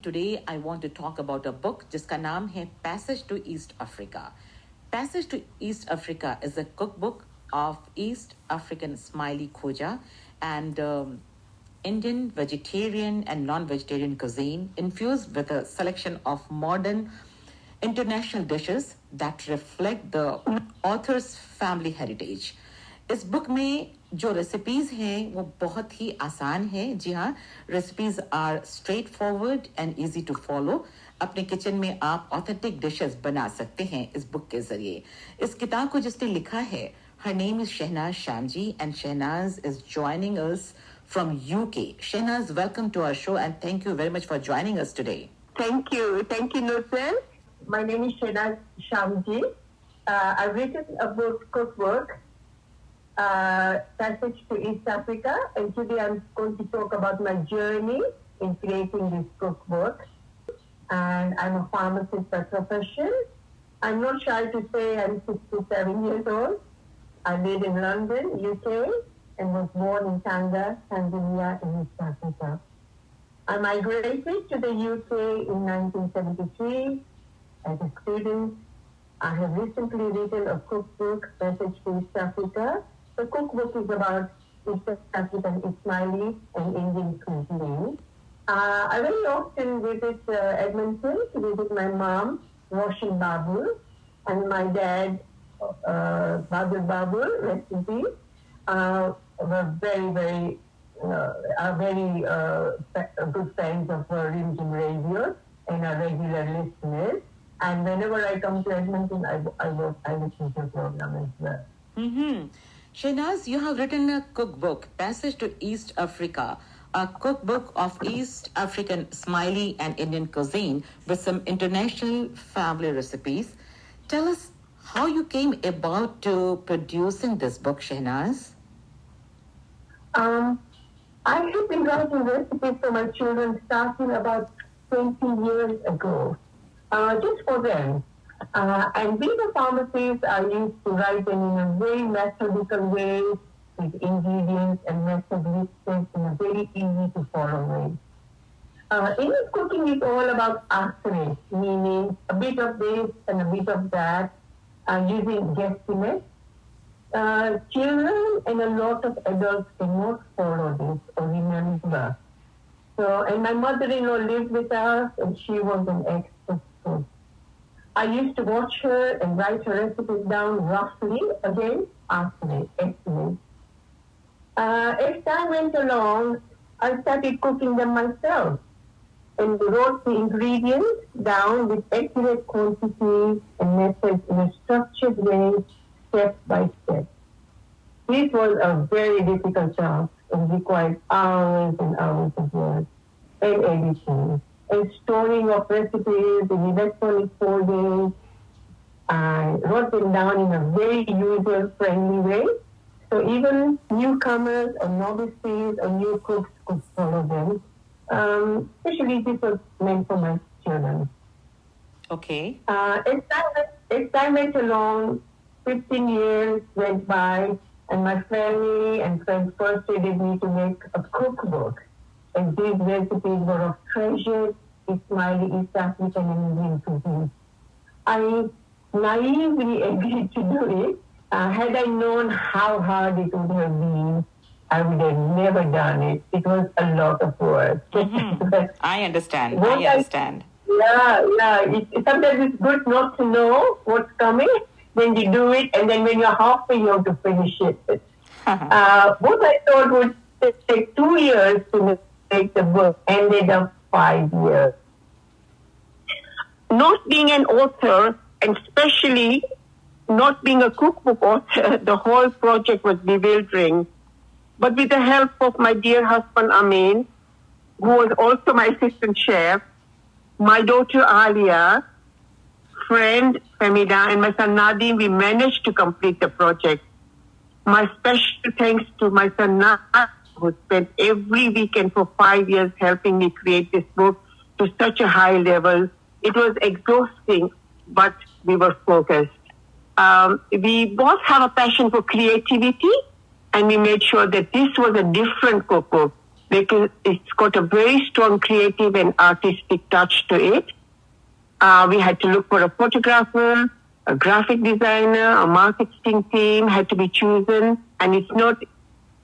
today I want to talk about a book जिसका नाम है Passage to East Africa. Passage to East Africa is a cookbook of East African Smiley Khoja and Indian vegetarian and non-vegetarian cuisine infused with a selection of modern international dishes that reflect the author's family heritage. इस book में जो recipes हैं वो बहुत ही आसान है. जी हाँ, recipes are straightforward and easy to follow. अपने किचन में आप ऑथेंटिक डिशेस बना सकते हैं इस बुक के जरिए. इस किताब को जिसने लिखा है, her name is Shenaz Shamji and Shenaz is joining us from UK. Shenaz, welcome to our show and thank you very much for joining us today. Thank you, Nusran. My name is Shenaz Shamji. I've written a book, cookbook, Passage to East Africa, and today I'm going to talk about my journey in creating this cookbook. And I'm a pharmacist by profession. I'm not shy to say I'm 67 years old. I live in London, UK, and was born in Tanga, Tanzania, in East Africa. I migrated to the UK in 1973 as a student. I have recently written a cookbook, Passage to East Africa. The cookbook is about East African Ismaili and Indian cuisine. I very often visit Edmonton to visit my mom, Roshan Babul, and my dad, Badul Babul, rest in peace, were very good friends of Religion Radio and are regular listeners. And whenever I come to Edmonton, I listen to the program as well. Mm-hmm. Shenaz, you have written a cookbook, Passage to East Africa, a cookbook of East African Smiley and Indian cuisine with some international family recipes. Tell us how you came about to producing this book, Shenaz. I have been writing recipes for my children starting about 20 years ago, just for them. And being a pharmacist, I used to write them in a very methodical way with ingredients and method listed in a very easy to follow way. English cooking is all about accurate, meaning a bit of this and a bit of that, using guesstimates. Children and a lot of adults cannot follow this or remember. So, and my mother-in-law lived with us and she was an expert cook. I used to watch her and write her recipes down roughly, again, accurate, estimate. As time went along, I started cooking them myself and wrote the ingredients down with accurate quantities and methods in a structured way, step by step. This was a very difficult task and required hours and hours of work and editing and storing of recipes in electronic folders. I wrote them down in a very user-friendly way, so even newcomers or novices or new cooks could follow them. Especially this was meant for my children. Okay. As time went along, 15 years went by, and my family and friends persuaded me to make a cookbook. And these recipes were of treasured Ismaili, East African, and Indian cuisine. I naively agreed to do it. Had I known how hard it would have been, I would have never done it. It was a lot of work. Mm-hmm. I understand. Sometimes it's good not to know what's coming. Then you do it, and then when you're halfway, you have to finish it. What I thought would take 2 years to make the book ended up 5 years. Not being an author, and especially not being a cookbook author, the whole project was bewildering. But with the help of my dear husband Amin, who was also my assistant chef, my daughter Alia, friend Famida, and my son Nadim, we managed to complete the project. My special thanks to my son Nadim, who spent every weekend for 5 years helping me create this book to such a high level. It was exhausting, but we were focused. We both have a passion for creativity, and we made sure that this was a different cookbook because it's got a very strong creative and artistic touch to it. We had to look for a photographer, a graphic designer, a marketing team had to be chosen, and it's not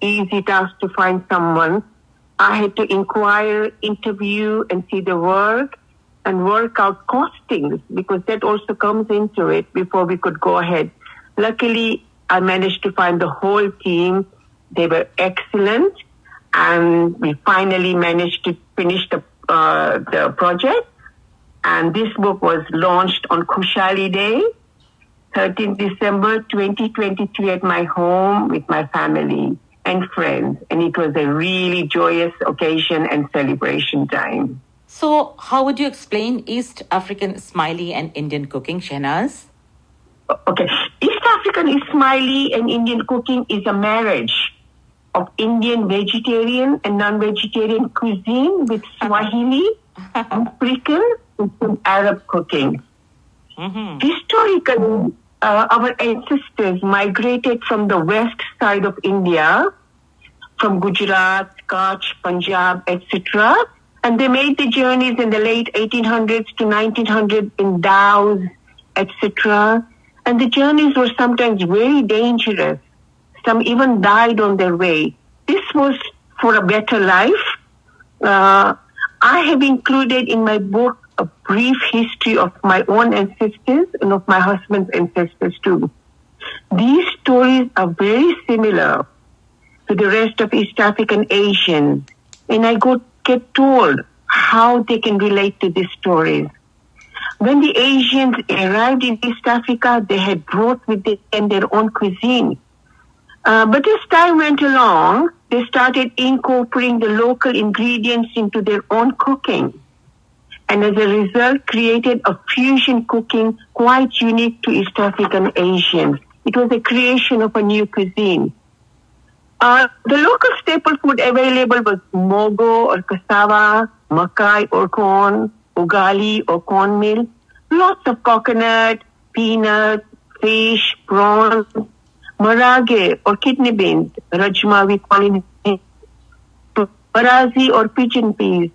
easy task to find someone. I had to inquire, interview, and see the work and work out costings because that also comes into it before we could go ahead. Luckily, I managed to find the whole team. They were excellent, and we finally managed to finish the project. And this book was launched on Khushali Day, 13th December 2023 at my home with my family and friends. And it was a really joyous occasion and celebration time. So, how would you explain East African Smiley and Indian cooking, Shenaz? Okay. East African Ismaili and Indian cooking is a marriage of Indian vegetarian and non-vegetarian cuisine with Swahili, African, and some Arab cooking. Historically, our ancestors migrated from the west side of India, from Gujarat, Kutch, Punjab, etc. And they made the journeys in the late 1800s to 1900s in dhows, etc. And the journeys were sometimes very dangerous. Some even died on their way. This was for a better life. I have included in my book a brief history of my own ancestors and of my husband's ancestors too. These stories are very similar to the rest of East African Asians, and I get told how they can relate to these stories. When the Asians arrived in East Africa, they had brought with them their own cuisine. But as time went along, they started incorporating the local ingredients into their own cooking. And as a result, created a fusion cooking quite unique to East African Asians. It was a creation of a new cuisine. The local staple food available was mogo or cassava, makai or corn, ugali or cornmeal, lots of coconut, peanuts, fish, prawns, marage or kidney beans, rajma we call it, parazi or pigeon peas,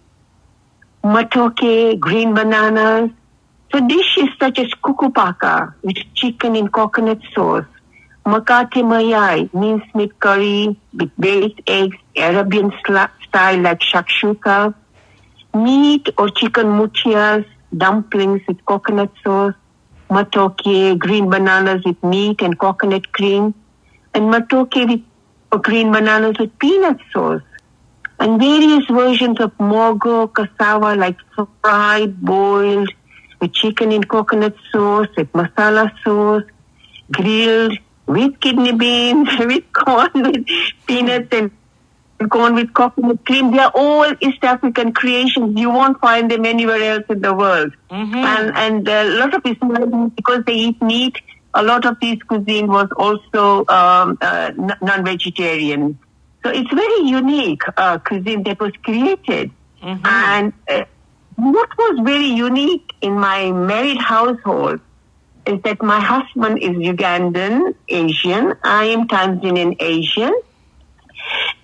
matoke, green bananas. So dishes such as kukupaka, which is chicken in coconut sauce, makate mayai, mincemeat curry with baked eggs, Arabian style like shakshuka, meat or chicken muchias, dumplings with coconut sauce, matoke, green bananas with meat and coconut cream, and matoke with green bananas with peanut sauce, and various versions of mogo, cassava like fried, boiled, with chicken in coconut sauce, with masala sauce, grilled, with kidney beans, with corn, with peanuts and corn with coconut cream. They are all East African creations. You won't find them anywhere else in the world. And a lot of Ismailis, because they eat meat, a lot of this cuisine was also non-vegetarian. So it's very unique cuisine that was created. And what was very unique in my married household is that my husband is Ugandan Asian, I am Tanzanian Asian.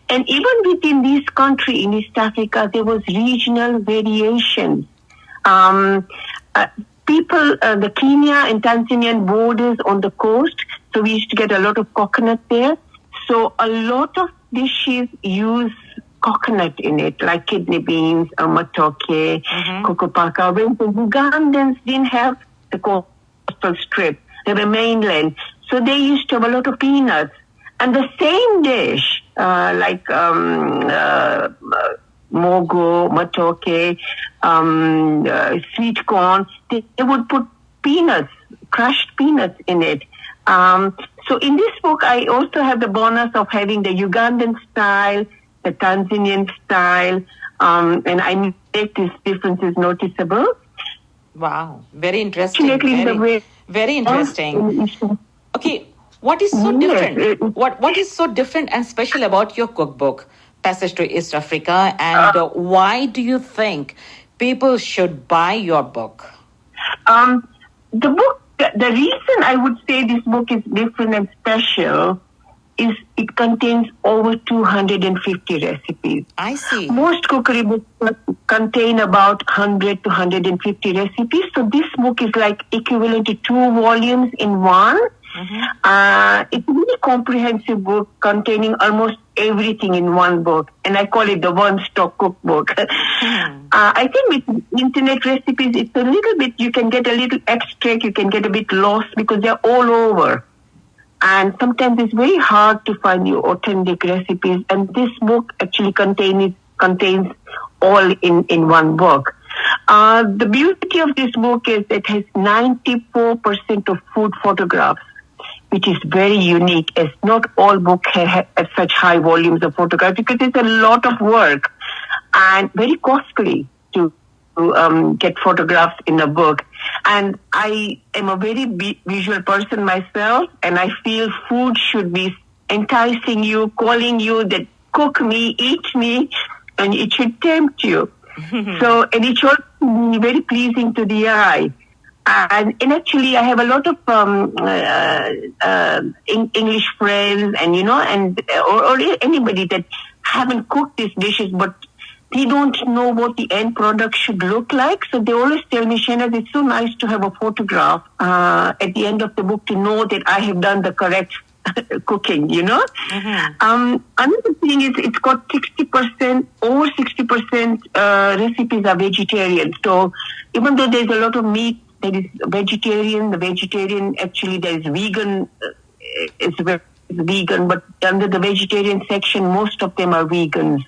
And even within this country in East Africa, there was regional variation. People, the Kenya and Tanzanian borders on the coast, so we used to get a lot of coconut there. So a lot of dishes use coconut in it, like kidney beans, matoke, kukupaka. When the Ugandans didn't have the coastal strip, they were mainland, so they used to have a lot of peanuts. And the same dish, like mogo, matoke, sweet corn, they would put peanuts, crushed peanuts in it. So in this book, I also have the bonus of having the Ugandan style, the Tanzanian style, and I make these differences noticeable. Wow, very interesting. Very interesting. Okay, what is so different? What is so different and special about your cookbook, Passage to East Africa, and why do you think people should buy your book? The book, the reason I would say this book is different and special it contains over 250 recipes. I see. Most cookery books contain about 100 to 150 recipes. So this book is like equivalent to 2 volumes in one. It's a very comprehensive book containing almost everything in one book, and I call it the one-stop cookbook. I think with internet recipes, it's a little bit, you can get a little extract, you can get a bit lost because they're all over. And sometimes it's very hard to find your authentic recipes, and this book actually contains all in one book. The beauty of this book is it has 94% of food photographs, which is very unique, as not all books have such high volumes of photographs because it's a lot of work and very costly to get photographs in a book. And I am a very visual person myself, and I feel food should be enticing you, calling you that cook me, eat me, and it should tempt you. So, and it should be very pleasing to the eye. And actually, I have a lot of English friends, and or anybody that haven't cooked these dishes, but they don't know what the end product should look like. So they always tell me, Shenaz, it's so nice to have a photograph at the end of the book to know that I have done the correct cooking, Another thing is it's got 60%, over 60% recipes are vegetarian. So even though there's a lot of meat that is vegetarian, the vegetarian actually there is vegan, is vegan, but under the vegetarian section, most of them are vegans.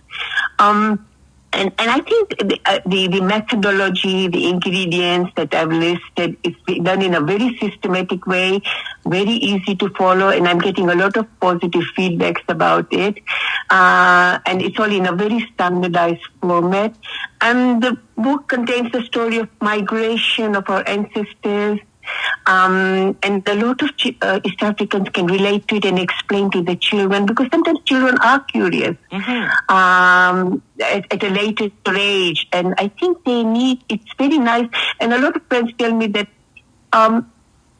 And I think the methodology, the ingredients that I've listed, it's done in a very systematic way, very easy to follow, and I'm getting a lot of positive feedbacks about it. And it's all in a very standardized format. And the book contains the story of migration of our ancestors. And a lot of East Africans can relate to it and explain to the children, because sometimes children are curious at a later age, and I think it's very nice. And a lot of friends tell me that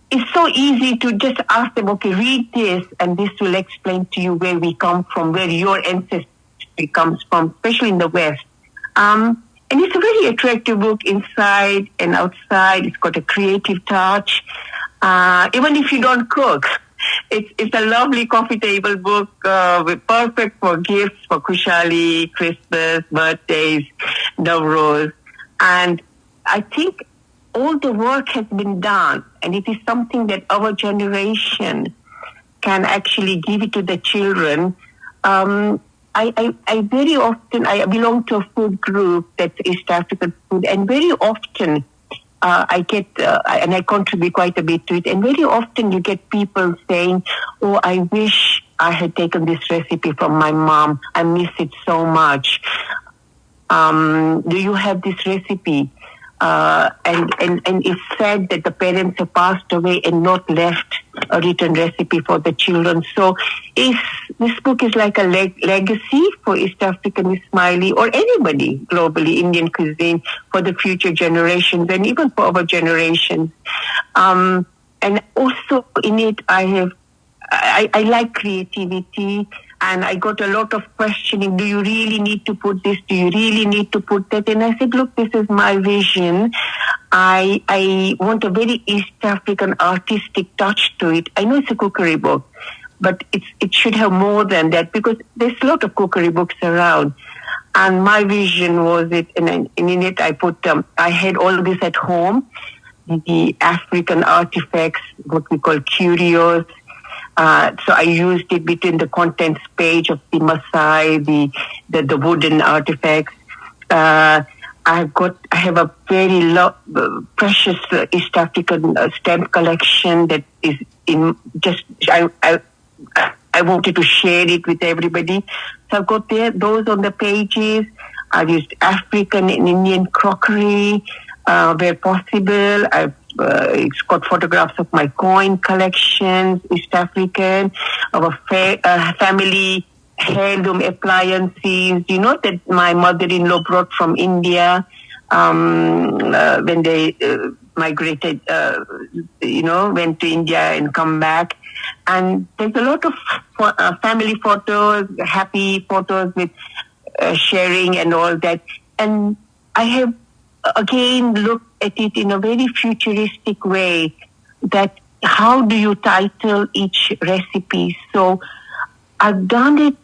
it's so easy to just ask them, okay, read this, and this will explain to you where we come from, where your ancestry comes from, especially in the West. And it's a very attractive book inside and outside. It's got a creative touch. Even if you don't cook, it's a lovely coffee table book, perfect for gifts for Kushali, Christmas, birthdays, Nowruz. And I think all the work has been done, and it is something that our generation can actually give it to the children. I very often, I belong to a food group that's East African food, and very often I get, and I contribute quite a bit to it, and very often you get people saying, oh, I wish I had taken this recipe from my mom. I miss it so much. Do you have this recipe? And it's sad that the parents have passed away and not left a written recipe for the children. So this book is like a legacy for East African Ismaili or anybody globally, Indian cuisine, for the future generations and even for our generations. And also in it, I like creativity. And I got a lot of questioning, do you really need to put this? Do you really need to put that? And I said, look, this is my vision. I want a very East African artistic touch to it. I know it's a cookery book, but it should have more than that, because there's a lot of cookery books around. And my vision was it, and in it I put, I had all of this at home, the African artifacts, what we call curios. So I used it between the contents page of the Maasai, the wooden artifacts. I have a very precious East African stamp collection that is in I wanted to share it with everybody. So I've got those on the pages. I've used African and Indian crockery where possible. It's got photographs of my coin collections, East African, our family heirloom appliances, that my mother-in-law brought from India when they migrated, went to India and come back. And there's a lot of family photos, happy photos with sharing and all that. And I have again looked at it in a very futuristic way, that how do you title each recipe? So I've done it,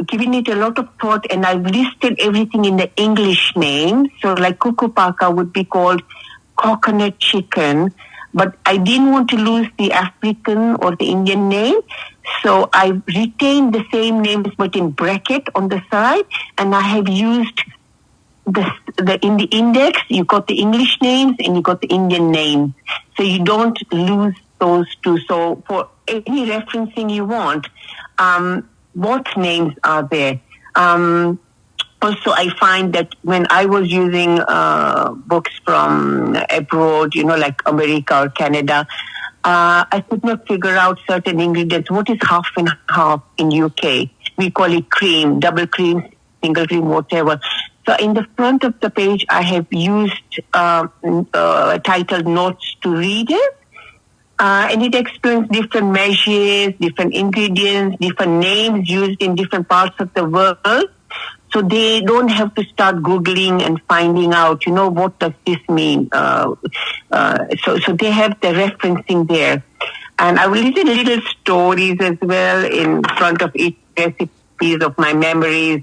given it a lot of thought, and I've listed everything in the English name. So like kukupaka would be called coconut chicken, but I didn't want to lose the African or the Indian name. So I retained the same names, but in bracket on the side, and I have used in the index, you got the English names and you got the Indian names. So you don't lose those two. So for any referencing you want, what names are there? Also, I find that when I was using books from abroad, like America or Canada, I could not figure out certain ingredients. What is half and half in UK? We call it cream, double cream, single cream, whatever. So in the front of the page, I have used titled Notes to Readers. And it explains different measures, different ingredients, different names used in different parts of the world. So they don't have to start Googling and finding out, what does this mean? So they have the referencing there. And I will listen little stories as well in front of each recipes of my memories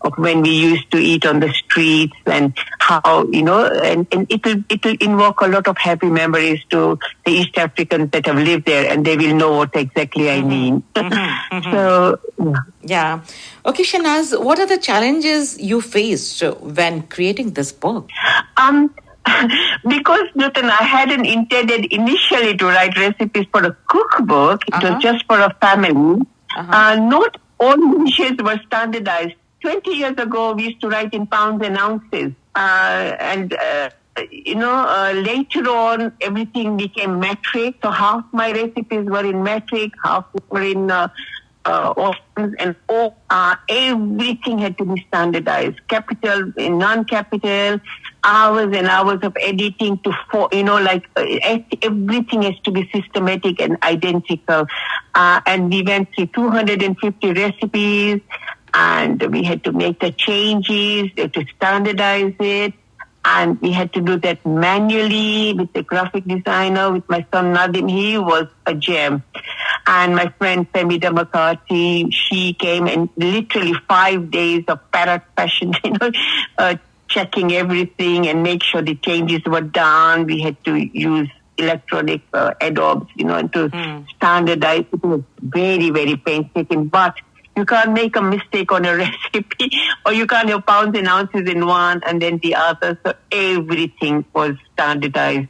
of when we used to eat on the streets and how, and it will invoke a lot of happy memories to the East Africans that have lived there, and they will know what exactly I mean. So, yeah. Okay, Shenaz, what are the challenges you faced when creating this book? Because, Nutan, I hadn't intended initially to write recipes for a cookbook. It was just for a family. Not all dishes were standardized. 20 years ago, we used to write in pounds and ounces. Later on, everything became metric. So half my recipes were in metric, half were in ounces, and everything had to be standardized. Capital, non-capital, hours and hours of editing everything has to be systematic and identical. And we went through 250 recipes, and we had to make the changes, to standardize it. And we had to do that manually with the graphic designer, with my son Nadim. He was a gem. And my friend Femida McCarthy, she came, and literally 5 days of parrot passion, checking everything and make sure the changes were done. We had to use electronic adobes, and to standardize. It was very, very painstaking, but you can't make a mistake on a recipe, or you can't have pounds and ounces in one and then the other. So everything was standardized.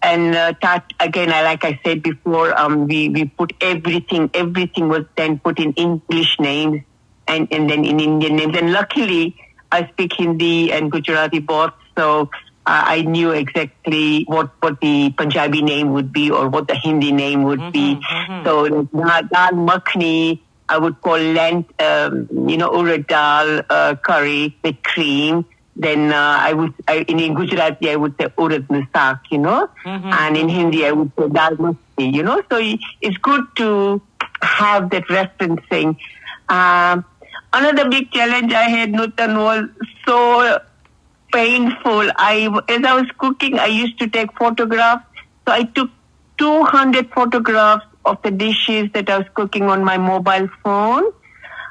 And that, again, like I said before, we put everything was then put in English names and then in Indian names. And luckily, I speak Hindi and Gujarati both, so I knew exactly what the Punjabi name would be or what the Hindi name would be. So dal makhni, I would call urad dal curry with cream. Then in Gujarati I would say urad misak, and in Hindi I would say dal makhni, So it's good to have that referencing. Another big challenge I had, Nutan, was so painful. As I was cooking, I used to take photographs. So I took 200 photographs of the dishes that I was cooking on my mobile phone,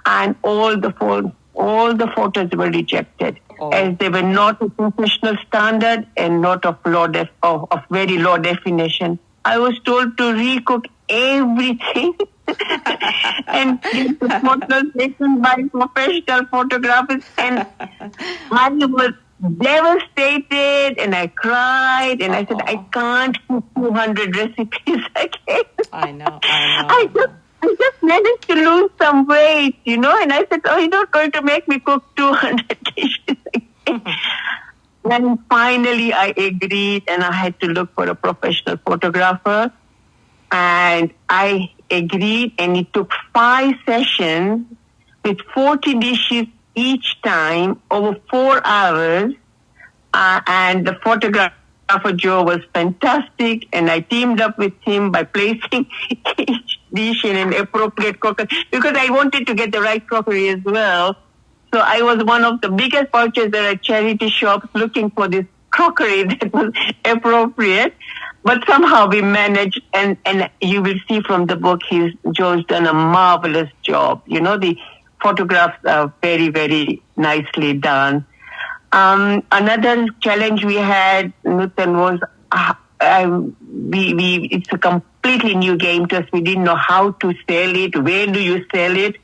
and all the photos were rejected as they were not a professional standard and not of very low definition. I was told to recook everything and get the photos taken by professional photographers, and I was devastated, and I cried, and I said, I can't cook 200 recipes again. I know. I just managed to lose some weight, and I said, you're not going to make me cook 200 dishes again. Then finally I agreed, and I had to look for a professional photographer, and I agreed, and it took 5 sessions with 40 dishes each time over 4 hours, and the photographer photographer Joe was fantastic, and I teamed up with him by placing each dish in an appropriate crockery because I wanted to get the right crockery as well. So I was one of the biggest purchasers at charity shops looking for this crockery that was appropriate. But somehow we managed, and you will see from the book, Joe's done a marvelous job. You know, the photographs are very, very nicely done. Another challenge we had, Nutan, was it's a completely new game to us. We didn't know how to sell it, where do you sell it.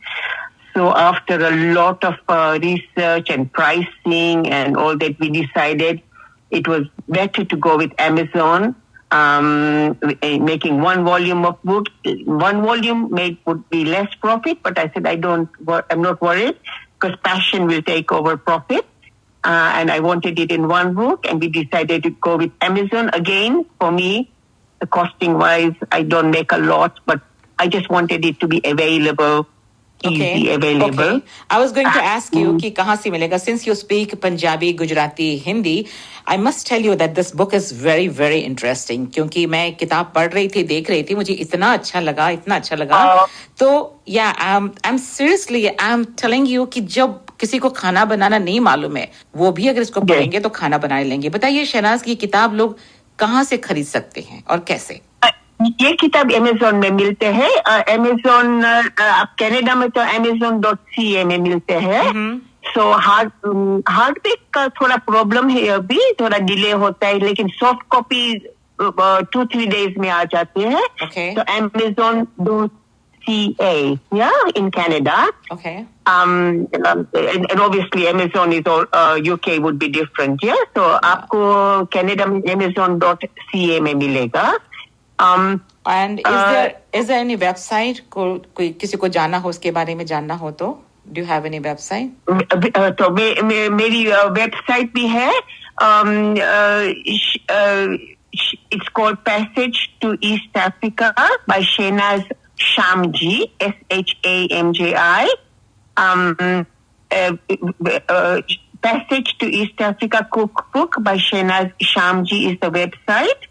So after a lot of research and pricing and all that, we decided it was better to go with Amazon. Making one volume of book, one volume would be less profit, but I said I'm not worried because passion will take over profit. And I wanted it in one book, and we decided to go with Amazon. Again, for me, the costing wise, I don't make a lot, but I just wanted it to be available. Easy available. Okay. I was going to ask you कि कहाँ से मिलेगा? Since you speak Punjabi, Gujarati, Hindi, I must tell you that this book is very, very interesting. क्योंकि मैं किताब पढ़ रही थी, देख रही थी, मुझे इतना अच्छा लगा. तो I'm seriously, I'm telling you कि जब किसी को खाना बनाना नहीं मालूम है, वो भी अगर इसको पढ़ेंगे तो खाना बना लेंगे. बताइए शहनाज की किताब लोग कहाँ से खरीद सकते हैं और कैसे? ये किताब अमेज़न में मिलते हैं. अमेज़न आप कनाडा में तो amazon.ca में मिलते हैं. सो हार्ड बैक का थोड़ा प्रॉब्लम है, अभी थोड़ा डिले होता है, लेकिन सॉफ्ट कॉपी 2-3 days में आ जाते हैं. तो amazon.ca, in Canada. Okay. And obviously Amazon is all UK would be different. So आपको कनाडा में amazon.ca में मिलेगा. And is there any website कोई किसी को जाना हो उसके बारे में जानना हो तो do you have any website? तो मेरी वेबसाइट भी है. It's called Passage to East Africa by Shenaz Shamji, Shamji. Passage to East Africa Cookbook by Shenaz Shamji is the website.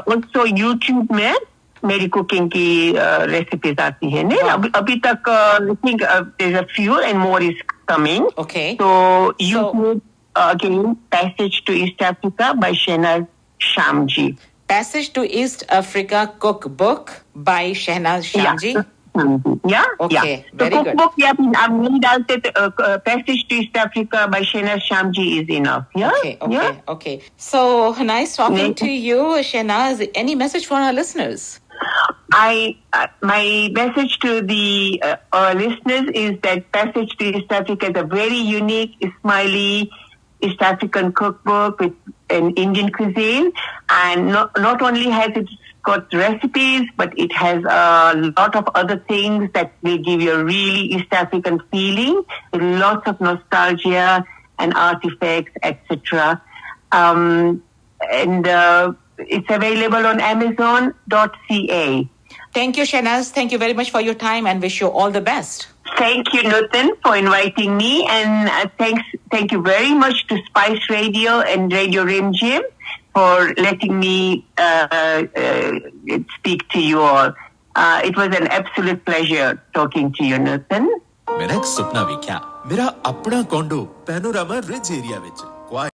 Also YouTube में मेरी कुकिंग की रेसिपीज आती है ने. अभी तक I think there's a few and more is coming. Okay. So YouTube again, Passage to East Africa by Shenaz Shamji. Passage to East Africa Cookbook by Shenaz Shamji. Okay, very good. Cookbook, आप नहीं डालते Passage to East Africa by Shenaz Shamji is enough. Okay. So nice talking to you, Shenaz. Any message for our listeners? My message to the listeners is that Passage to East Africa is a very unique, smiley East African cookbook with an Indian cuisine, and not only has it got recipes, but it has a lot of other things that will give you a really East African feeling, with lots of nostalgia and artifacts, etc. And it's available on amazon.ca. Thank you, Shenaz. Thank you very much for your time and wish you all the best. Thank you, Nutan, for inviting me, and thank you very much to Spice Radio and Radio Rimjim for letting me speak to you all. It was an absolute pleasure talking to you, Nutan. मेरा एक सुपना भी क्या मेरा अपना condor panorama ridge area which